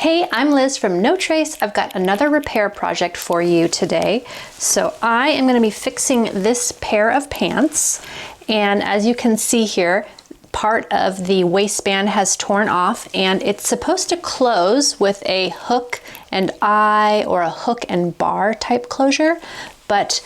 Hey, I'm Liz from No Trace. I've got another repair project for you today. So I am going to be fixing this pair of pants, and as you can see here, part of the waistband has torn off and it's supposed to close with a hook and eye or a hook and bar type closure, but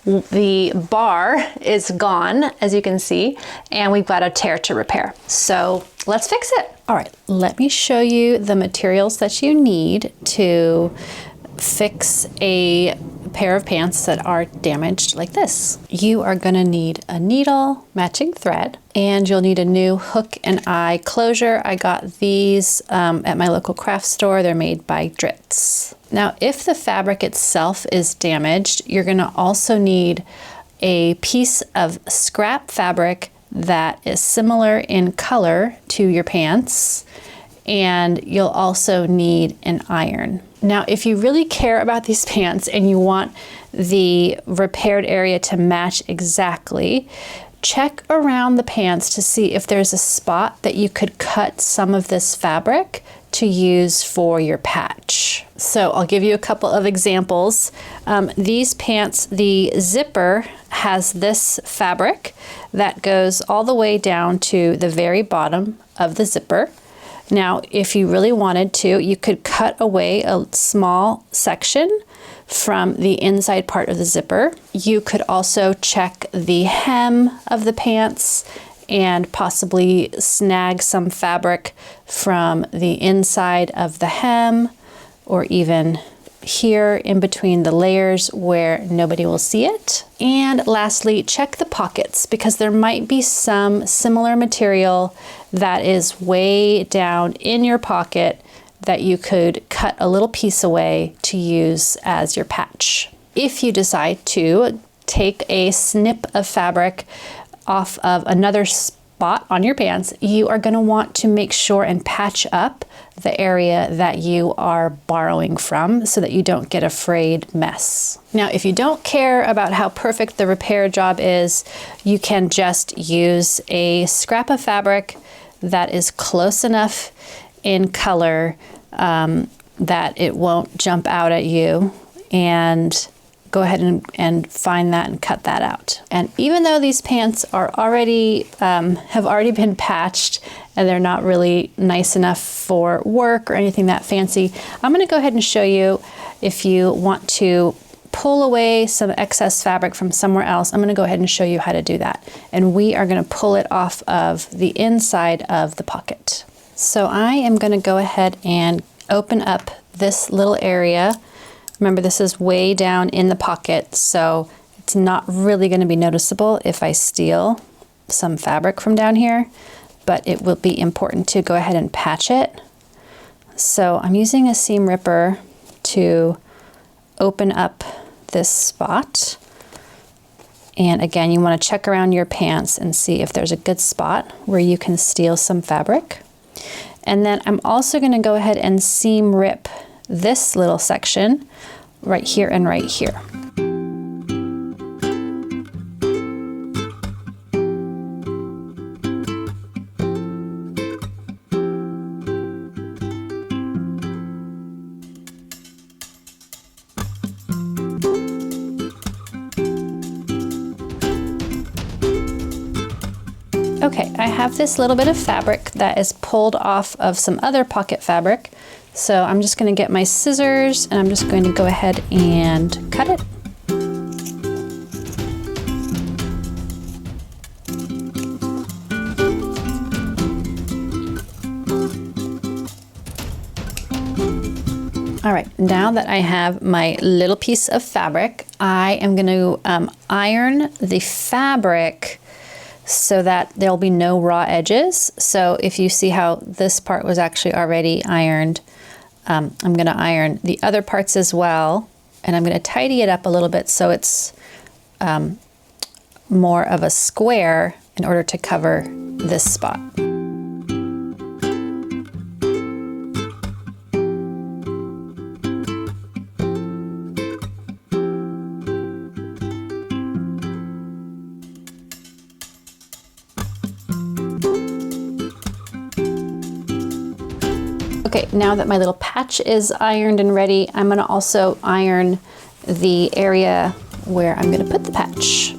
the bar is gone, as you can see, and we've got a tear to repair. So let's fix it. All right, let me show you the materials that you need to fix a pair of pants that are damaged like this. You are gonna need a needle, matching thread, and you'll need a new hook and eye closure. I got these at my local craft store. They're made by Dritz. Now, if the fabric itself is damaged, you're gonna also need a piece of scrap fabric that is similar in color to your pants, and you'll also need an iron. Now, if you really care about these pants and you want the repaired area to match exactly, check around the pants to see if there's a spot that you could cut some of this fabric to use for your patch. So I'll give you a couple of examples. These pants, the zipper has this fabric that goes all the way down to the very bottom of the zipper. Now, if you really wanted to, you could cut away a small section from the inside part of the zipper. You could also check the hem of the pants and possibly snag some fabric from the inside of the hem, or even here in between the layers where nobody will see it. And lastly, check the pockets, because there might be some similar material that is way down in your pocket that you could cut a little piece away to use as your patch. If you decide to take a snip of fabric off of another spot on your pants, you are going to want to make sure and patch up the area that you are borrowing from so that you don't get a frayed mess. Now, if you don't care about how perfect the repair job is, you can just use a scrap of fabric that is close enough in color that it won't jump out at you, and go ahead and find that and cut that out. And even though these pants are already have already been patched and they're not really nice enough for work or anything that fancy, I'm gonna go ahead and show you, if you want to pull away some excess fabric from somewhere else, I'm gonna go ahead and show you how to do that. And we are gonna pull it off of the inside of the pocket. So I am gonna go ahead and open up this little area. Remember, this is way down in the pocket, so it's not really going to be noticeable if I steal some fabric from down here, but it will be important to go ahead and patch it. So I'm using a seam ripper to open up this spot. And again, you want to check around your pants and see if there's a good spot where you can steal some fabric. And then I'm also going to go ahead and seam rip this little section right here and right here. Okay, I have this little bit of fabric that is pulled off of some other pocket fabric. So I'm just going to get my scissors and I'm just going to go ahead and cut it. All right, now that I have my little piece of fabric, I am going to iron the fabric so that there'll be no raw edges. So if you see how this part was actually already ironed, I'm going to iron the other parts as well, and I'm going to tidy it up a little bit so it's more of a square in order to cover this spot. Okay, now that my little patch is ironed and ready, I'm gonna also iron the area where I'm gonna put the patch.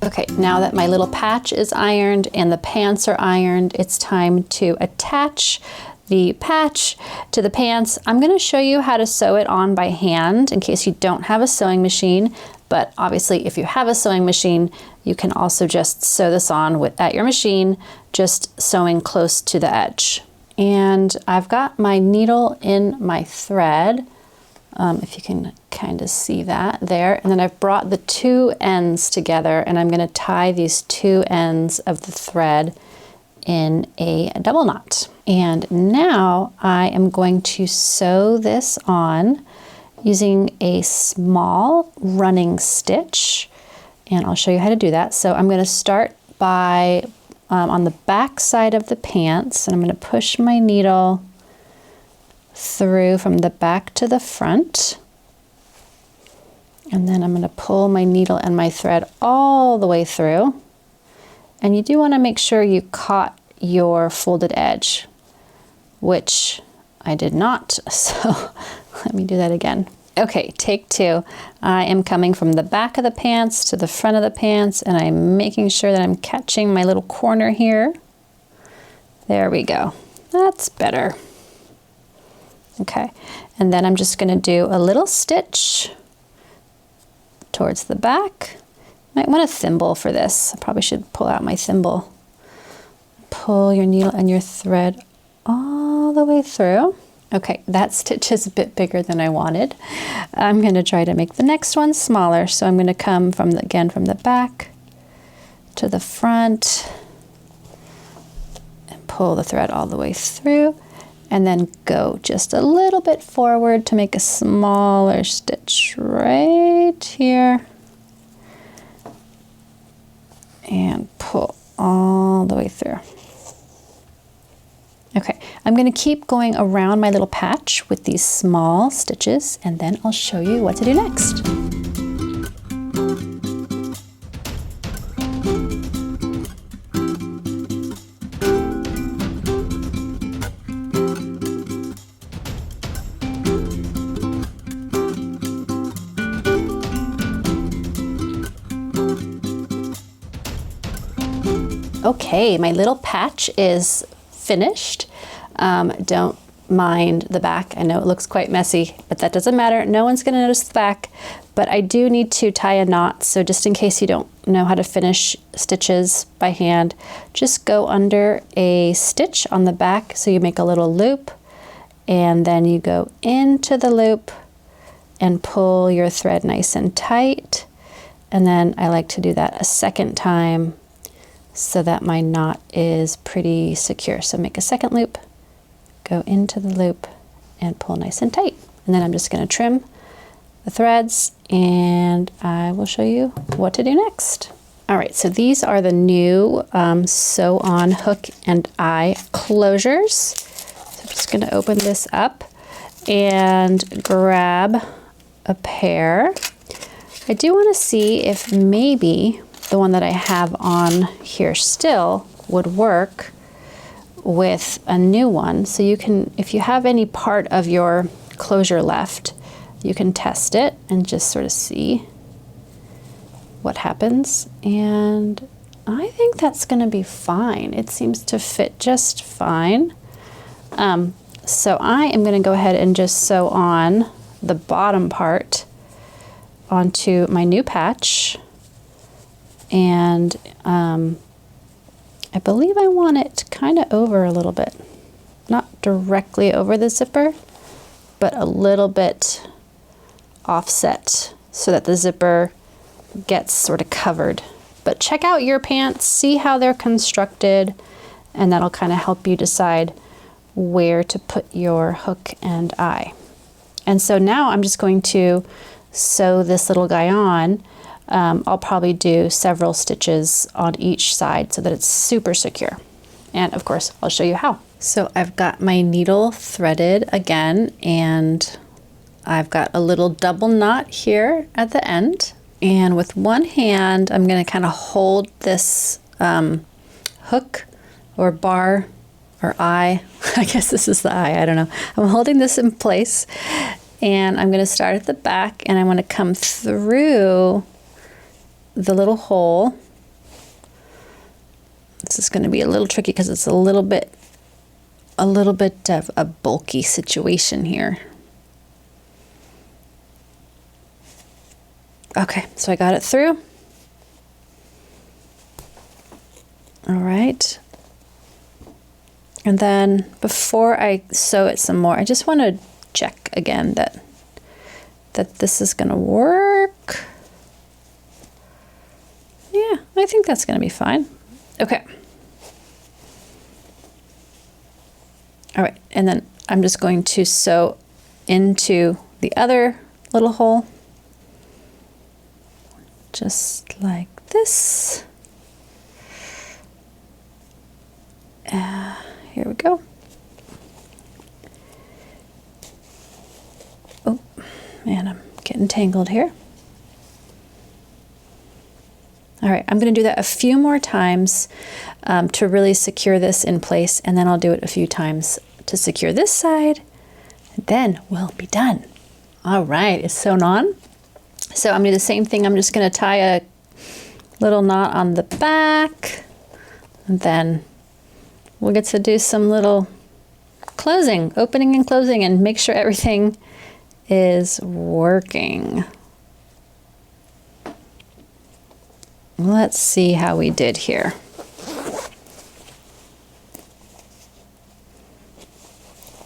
Okay, now that my little patch is ironed and the pants are ironed, it's time to attach the patch to the pants. I'm gonna show you how to sew it on by hand in case you don't have a sewing machine, but obviously if you have a sewing machine, you can also just sew this on at your machine, just sewing close to the edge. And I've got my needle in my thread, if you can kind of see that there. And then I've brought the two ends together and I'm gonna tie these two ends of the thread in a double knot. And now I am going to sew this on using a small running stitch. And I'll show you how to do that. So I'm gonna start by on the back side of the pants, and I'm gonna push my needle through from the back to the front. And then I'm going to pull my needle and my thread all the way through. And you do want to make sure you caught your folded edge, which I did not. So let me do that again. Okay, take two. I am coming from the back of the pants to the front of the pants, and I'm making sure that I'm catching my little corner here. There we go. That's better. Okay, and then I'm just going to do a little stitch towards the back. Might want a thimble for this. I probably should pull out my thimble. Pull your needle and your thread all the way through. Okay, that stitch is a bit bigger than I wanted. I'm going to try to make the next one smaller. So I'm going to come from again from the back to the front and pull the thread all the way through. And then go just a little bit forward to make a smaller stitch right here. And pull all the way through. Okay, I'm going to keep going around my little patch with these small stitches, and then I'll show you what to do next. Okay, my little patch is finished. Don't mind the back. I know it looks quite messy, but that doesn't matter. No one's going to notice the back, but I do need to tie a knot. So just in case you don't know how to finish stitches by hand, just go under a stitch on the back. So you make a little loop, and then you go into the loop and pull your thread nice and tight. And then I like to do that a second time so that my knot is pretty secure. So make a second loop, go into the loop, and pull nice and tight. And then I'm just going to trim the threads, and I will show you what to do next. All right, so these are the new sew on hook and eye closures. So I'm just going to open this up and grab a pair. I do want to see if maybe the one that I have on here still would work with a new one. So you can, if you have any part of your closure left, you can test it and just sort of see what happens. And I think that's going to be fine. It seems to fit just fine. So I am going to go ahead and just sew on the bottom part onto my new patch. And I believe I want it kind of over a little bit. Not directly over the zipper, but a little bit offset so that the zipper gets sort of covered. But check out your pants, see how they're constructed, and that'll kind of help you decide where to put your hook and eye. And so now I'm just going to sew this little guy on. I'll probably do several stitches on each side so that it's super secure. And of course, I'll show you how. So I've got my needle threaded again, and I've got a little double knot here at the end. And with one hand, I'm going to kind of hold this hook or bar or eye. I guess this is the eye, I don't know. I'm holding this in place, and I'm going to start at the back, and I want to come through the little hole. This is going to be a little tricky because it's a little bit of a bulky situation here. Okay, so I got it through. All right. And then before I sew it some more, I just want to check again that this is going to work. Yeah, I think that's going to be fine. Okay. All right, and then I'm just going to sew into the other little hole, just like this. Here we go. Oh, man, I'm getting tangled here. All right, I'm going to do that a few more times to really secure this in place, and then I'll do it a few times to secure this side, and then we'll be done. All right, it's sewn on. So I'm going to do the same thing. I'm just going to tie a little knot on the back, and then we'll get to do some little closing, opening and closing, and make sure everything is working. Let's see how we did here.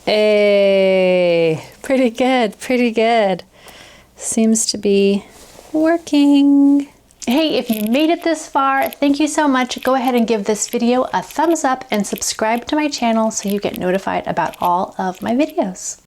Hey, pretty good, pretty good. Seems to be working. Hey, if you made it this far, thank you so much. Go ahead and give this video a thumbs up and subscribe to my channel so you get notified about all of my videos.